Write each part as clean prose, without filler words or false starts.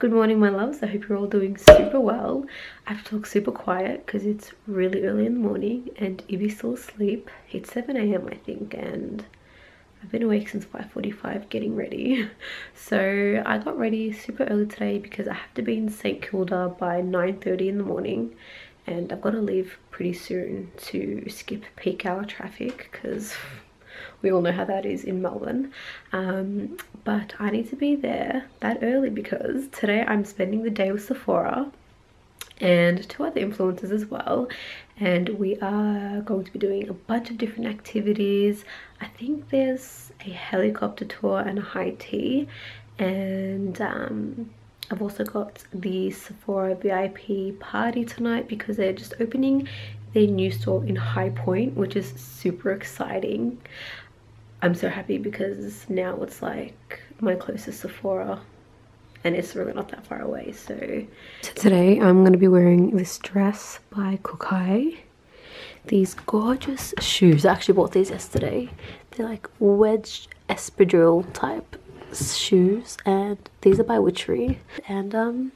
Good morning, my loves. I hope you're all doing super well. I have to talk super quiet because it's really early in the morning and Ibby's still asleep. It's 7 a.m. I think, and I've been awake since 5:45 getting ready. So I got ready super early today because I have to be in St Kilda by 9:30 in the morning, and I've got to leave pretty soon to skip peak hour traffic because we all know how that is in Melbourne. But I need to be there that early because today I'm spending the day with Sephora and 2 other influencers as well, and we are going to be doing a bunch of different activities. I think there's a helicopter tour and a high tea, and I've also got the Sephora VIP party tonight because they're just opening their new store in High Point, which is super exciting. I'm so happy because now it's like my closest Sephora and it's really not that far away. So today I'm going to be wearing this dress by Kukai. These gorgeous shoes. I actually bought these yesterday. They're like wedge espadrille type shoes, and these are by Witchery. And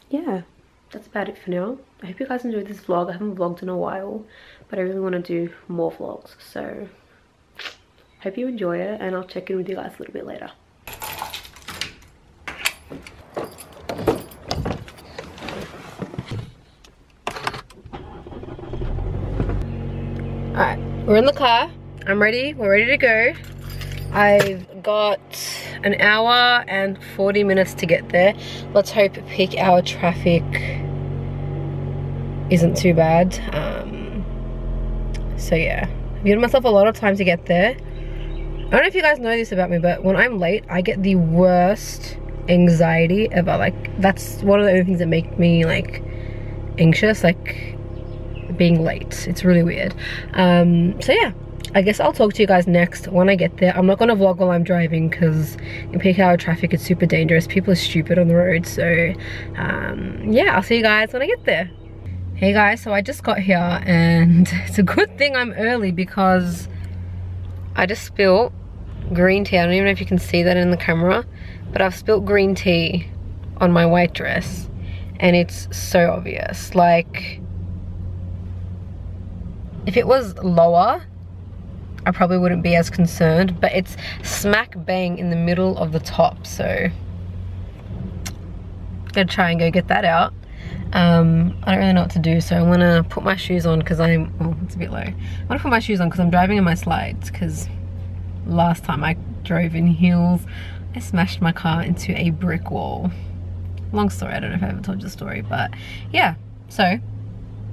yeah, that's about it for now. I hope you guys enjoyed this vlog. I haven't vlogged in a while, but I really want to do more vlogs, so hope you enjoy it, and I'll check in with you guys a little bit later. Alright, we're in the car. I'm ready. We're ready to go. I've got an hour and 40 minutes to get there. Let's hope peak hour traffic isn't too bad. So yeah, I've given myself a lot of time to get there. I don't know if you guys know this about me, but when I'm late, I get the worst anxiety ever. Like, that's one of the only things that make me like anxious, like being late. It's really weird. So yeah, I guess I'll talk to you guys next when I get there. I'm not gonna vlog while I'm driving because in peak hour traffic it's super dangerous. People are stupid on the road. So yeah, I'll see you guys when I get there. Hey guys, so I just got here and it's a good thing I'm early because I just spilt green tea. I don't even know if you can see that in the camera, but I've spilt green tea on my white dress and it's so obvious. Like, if it was lower, I probably wouldn't be as concerned, but it's smack bang in the middle of the top, so gonna try and go get that out. I don't really know what to do, so I'm gonna put my shoes on because oh, it's a bit low. I'm gonna put my shoes on because I'm driving in my slides, because last time I drove in heels, I smashed my car into a brick wall. Long story, I don't know if I ever told you the story, but yeah, so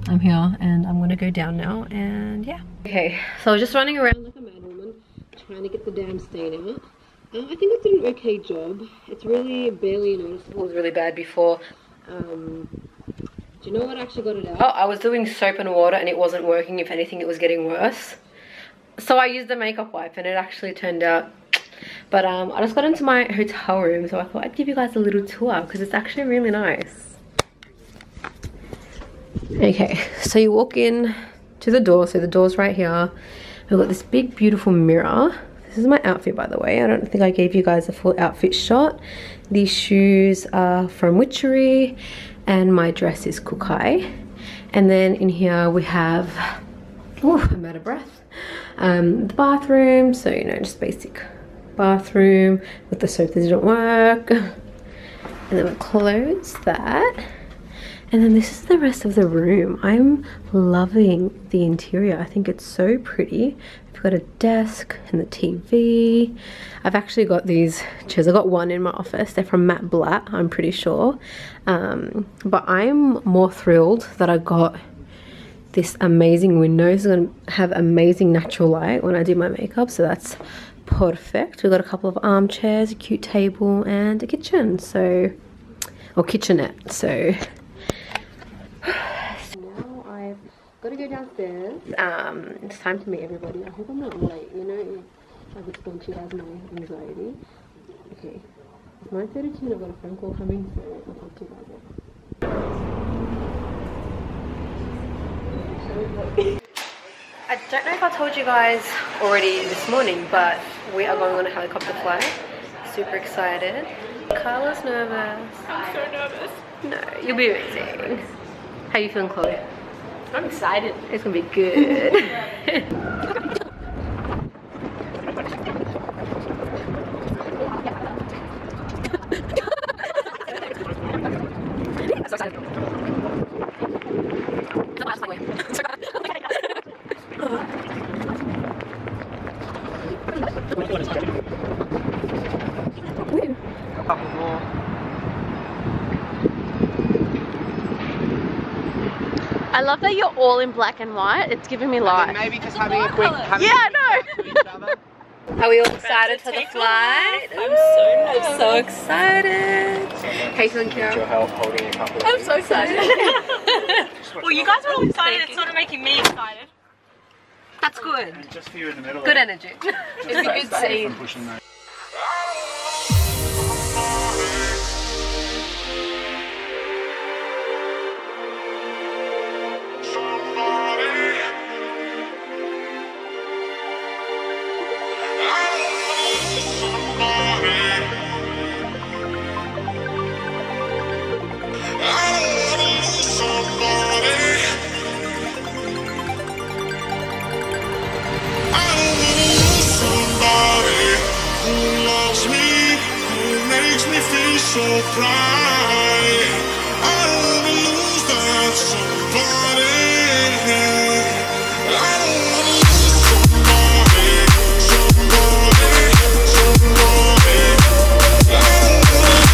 I'm here and I'm gonna go down now, and yeah. Okay, so I was just running around like a mad woman trying to get the damn stain out. I think I did an okay job. It's really barely noticeable. It was really bad before. Do you know what actually got it out? Oh, I was doing soap and water and it wasn't working. If anything, it was getting worse. So I used the makeup wipe and it actually turned out. But I just got into my hotel room, so I thought I'd give you guys a little tour because it's actually really nice. Okay, so you walk in to the door. So the door's right here. We've got this big beautiful mirror. This is my outfit, by the way. I don't think I gave you guys a full outfit shot. These shoes are from Witchery and my dress is Kukai. And then in here we have, oh, I'm out of breath, the bathroom. So, you know, just basic bathroom with the soap that didn't work. And then we'll close that. And then this is the rest of the room. I'm loving the interior. I think it's so pretty. I've got a desk and the TV. I've actually got these chairs. I got one in my office. They're from Matte Black, I'm pretty sure. But I'm more thrilled that I got this amazing window. It's gonna have amazing natural light when I do my makeup, so that's perfect. We've got a couple of armchairs, a cute table, and a kitchen. So, or kitchenette. So now I've got to go downstairs. It's time to meet everybody. I hope I'm not late, you know, I've explained to you guys my anxiety. Okay, it's 9:32 and I've got a phone call coming, so I'll talk to you guys later. I don't know if I told you guys already this morning, but we are going on a helicopter flight. Super excited. Carla's nervous. I'm so nervous. No, you'll be amazing. How you feeling, Chloe? I'm excited. It's gonna be good. Couple more. I love that you're all in black and white. It's giving me life. Maybe just having a quick Yeah, I know. Are we all excited for the flight? I'm so excited. How you feeling, Kira? Your help holding a couple of I'm so excited. Well, you guys are all excited. It's sort of making me excited. That's good. Just for you in the middle. Good energy. It's a good scene. Pushing those. So bright, I don't wanna lose that somebody. I don't wanna lose somebody, somebody, somebody. I don't wanna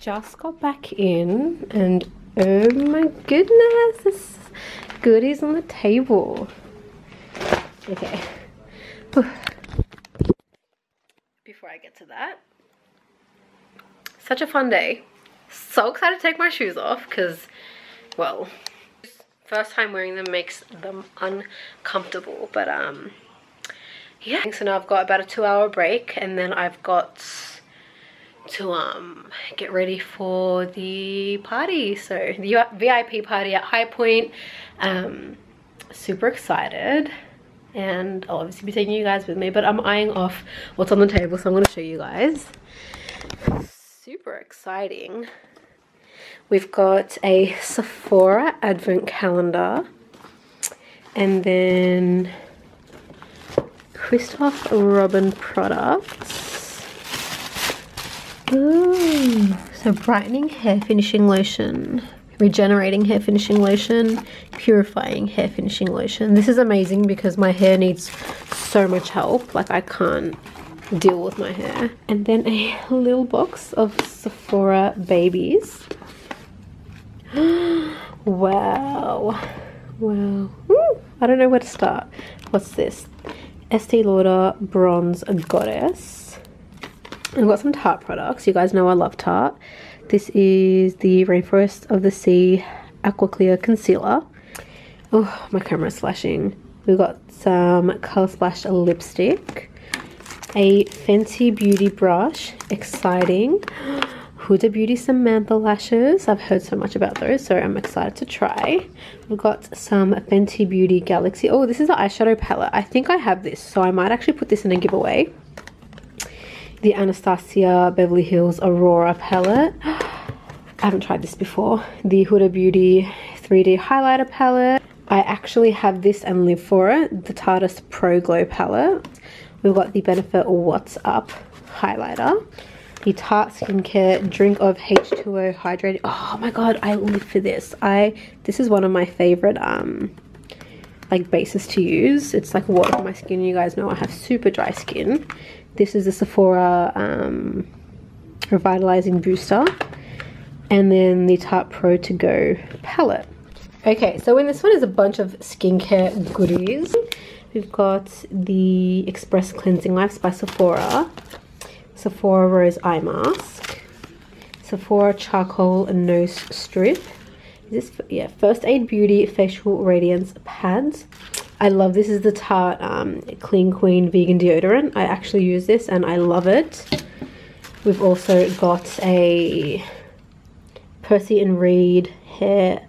Just got back in and oh my goodness, there's goodies on the table. Okay. Before I get to that, such a fun day. So excited to take my shoes off because, well, first time wearing them makes them uncomfortable, but yeah. So now I've got about a 2-hour break and then I've got to get ready for the party, so the VIP party at High Point. Super excited, and I'll obviously be taking you guys with me, but I'm eyeing off what's on the table, so I'm going to show you guys. Super exciting. We've got a Sephora advent calendar, and then Christoph Robin products. Ooh, so brightening hair finishing lotion, regenerating hair finishing lotion, purifying hair finishing lotion. This is amazing because my hair needs so much help, like I can't deal with my hair. And then a little box of Sephora babies. Wow, wow. Ooh, I don't know where to start. What's this? Estee Lauder Bronze Goddess. I've got some Tarte products. You guys know I love Tarte. This is the Rainforest of the Sea Aqua Clear Concealer. Oh, my camera's flashing. We've got some Color Splash lipstick. A Fenty Beauty brush. Exciting. Huda Beauty Samantha lashes. I've heard so much about those, so I'm excited to try. We've got some Fenty Beauty Galaxy. Oh, this is the eyeshadow palette. I think I have this, so I might actually put this in a giveaway. the Anastasia Beverly Hills Aurora palette. I haven't tried this before. The Huda Beauty 3D highlighter palette. I actually have this and live for it. The Tarte's Pro Glow palette. We've got the Benefit What's Up highlighter. The Tarte Skincare Drink of H2O Hydrated. Oh my god, I live for this. This is one of my favorite like bases to use. It's like water for my skin. You guys know I have super dry skin. This is the Sephora Revitalizing Booster. And then the Tarte Pro To Go palette. Okay, so in this one is a bunch of skincare goodies. We've got the Express Cleansing Wipes by Sephora. Sephora Rose Eye Mask. Sephora Charcoal Nose Strip. Is this, yeah, First Aid Beauty Facial Radiance Pads. I love this. Is the Tarte Clean Queen Vegan Deodorant. I actually use this and I love it. We've also got a Percy and Reed Hair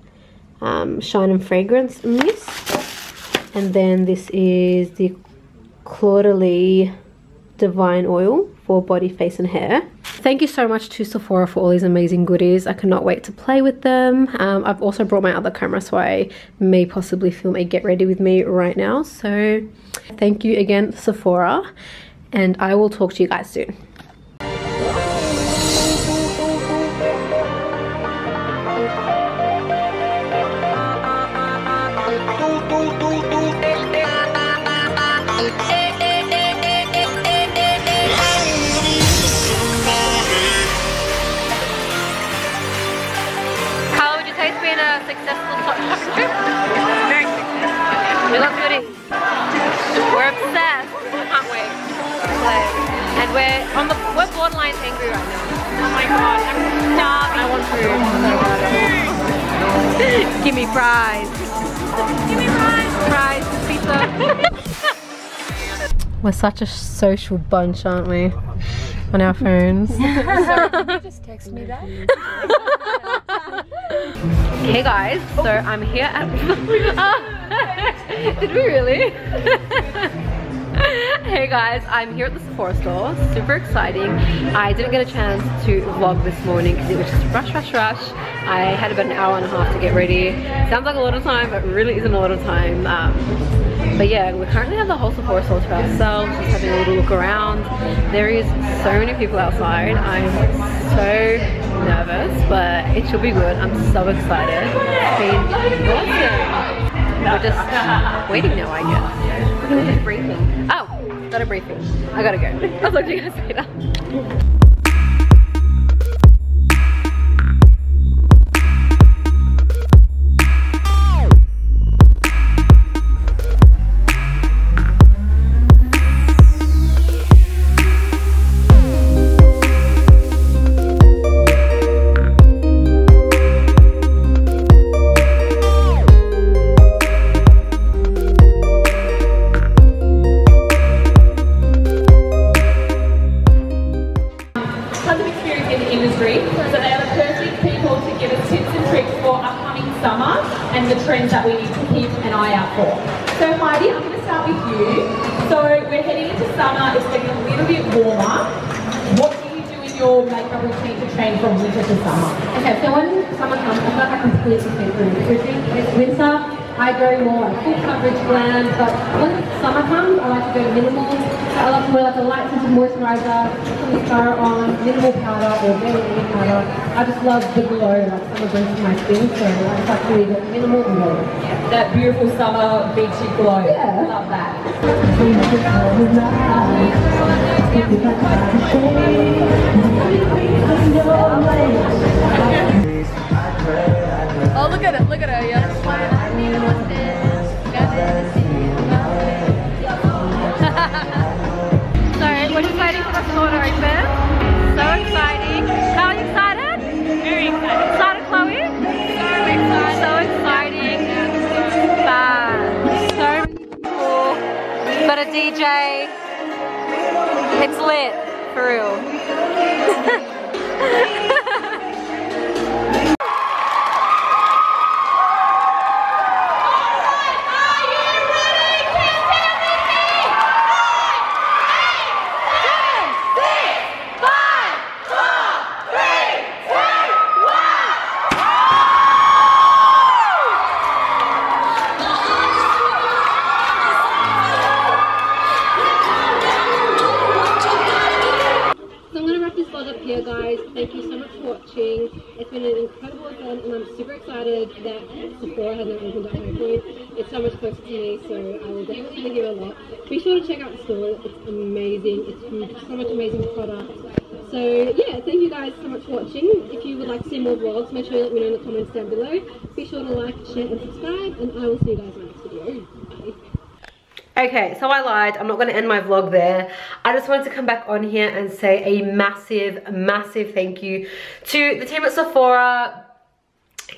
Shine and Fragrance Mist. And then this is the Claudelie Divine Oil for body, face and hair. Thank you so much to Sephora for all these amazing goodies. I cannot wait to play with them. I've also brought my other camera, so I may possibly film a get ready with me right now. So thank you again, Sephora, and I will talk to you guys soon. Successful shop trip. Very successful. We love goodies. We're obsessed. I can't wait to play. And we're borderline angry right now. Oh my god, I'm starving. I want food. Give me fries. Give me fries. Fries, pizza. We're such a social bunch, aren't we? On our phones. Sorry, can you just text me that? Hey guys, so I'm here at did we really? Hey guys, I'm here at the Sephora store. Super exciting. I didn't get a chance to vlog this morning because it was just rush. I had about an hour and a half to get ready. Sounds like a lot of time, but really isn't a lot of time. But yeah, we currently have the whole Sephora store to ourselves, just having a little look around. There is so many people outside. I'm so nervous, but it should be good. I'm so excited. It's been awesome. We're just waiting now, I guess. We're gonna do a briefing. Oh, not a briefing. I gotta go. I'll talk to you guys later. Trends that we need to keep an eye out for. So Heidi, I'm going to start with you. So we're heading into summer, it's getting a little bit warmer. What do you do in your makeup routine to change from winter to summer? Okay, so when summer comes, I feel like I completely change my routine. It's winter, I go more like full coverage glam, but when summer comes, I like to go minimal. I like to wear like a light tinted moisturizer, put some mascara on, minimal powder or barely any powder. I just love the glow like summer brings to my skin, so I just like to leave it minimal and glow. That beautiful summer beachy glow. Yeah. Love that. Oh, look at her, yeah. So we're just waiting for the store to open. So exciting. How are you excited? Very excited. Excited, Chloe? So exciting. So cool. Got a DJ. It's lit, for real. all up here, guys. Thank you so much for watching. It's been an incredible event, and I'm super excited that Sephora hasn't opened at High Point. It's so much closer to me, so I will definitely be here a lot. Be sure to check out the store. It's amazing. It's huge. So much amazing product. So yeah, thank you guys so much for watching. If you would like to see more vlogs, make sure you let me know in the comments down below. Be sure to like, share, and subscribe, and I will see you guys in the next video. Bye. Okay, so I lied. I'm not going to end my vlog there. I just wanted to come back on here and say a massive, massive thank you to the team at Sephora.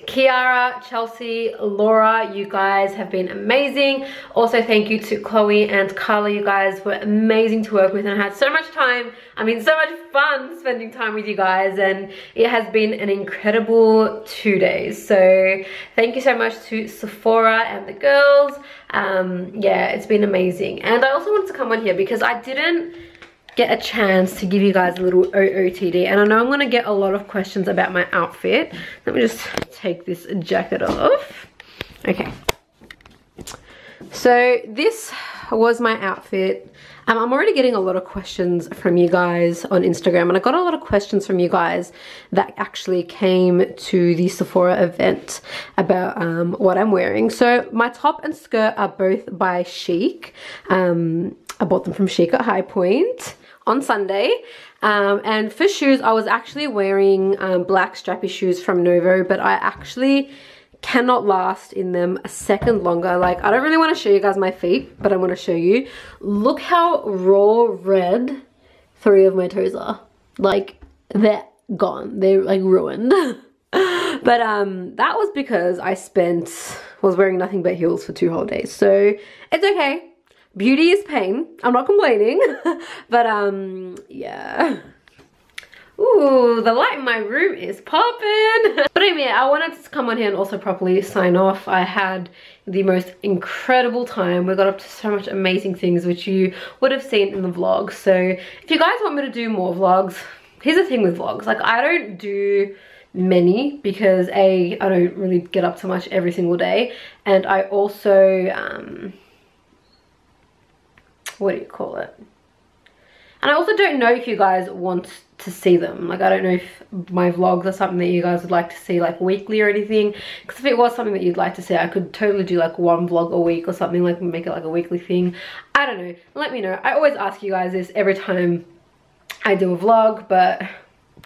Kiara, Chelsea, Laura, you guys have been amazing. Also thank you to Chloe and Carla. You guys were amazing to work with, and I had so much time, I mean so much fun spending time with you guys, and it has been an incredible 2 days. So thank you so much to Sephora and the girls. Yeah, it's been amazing. And I also wanted to come on here because I didn't get a chance to give you guys a little OOTD, and I know I'm gonna get a lot of questions about my outfit. Let me just take this jacket off. Okay, so this was my outfit. I'm already getting a lot of questions from you guys on Instagram, and I got a lot of questions from you guys that actually came to the Sephora event about what I'm wearing. So my top and skirt are both by Chic. I bought them from Chic at High Point on Sunday. And for shoes, I was actually wearing black strappy shoes from Novo, but I actually cannot last in them a second longer. Like, I don't really want to show you guys my feet, but I want to show you. Look how raw red 3 of my toes are. Like, they're gone. They're like ruined. But that was because I was wearing nothing but heels for 2 whole days. So it's okay. Beauty is pain. I'm not complaining. But yeah. Ooh, the light in my room is popping. But anyway, I wanted to come on here and also properly sign off. I had the most incredible time. We got up to so much amazing things, which you would have seen in the vlog. So if you guys want me to do more vlogs, here's the thing with vlogs. Like, I don't do many because I don't really get up to much every single day. And I also, what do you call it? And I also don't know if you guys want to see them. Like, I don't know if my vlogs are something that you guys would like to see like weekly or anything. Because if it was something that you'd like to see, I could totally do like 1 vlog a week or something, like make it like a weekly thing. I don't know. Let me know. I always ask you guys this every time I do a vlog, but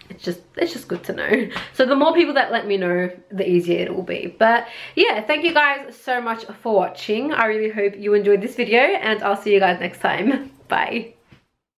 it's just good to know. So the more people that let me know, the easier it will be. But yeah, thank you guys so much for watching. I really hope you enjoyed this video, and I'll see you guys next time. Bye.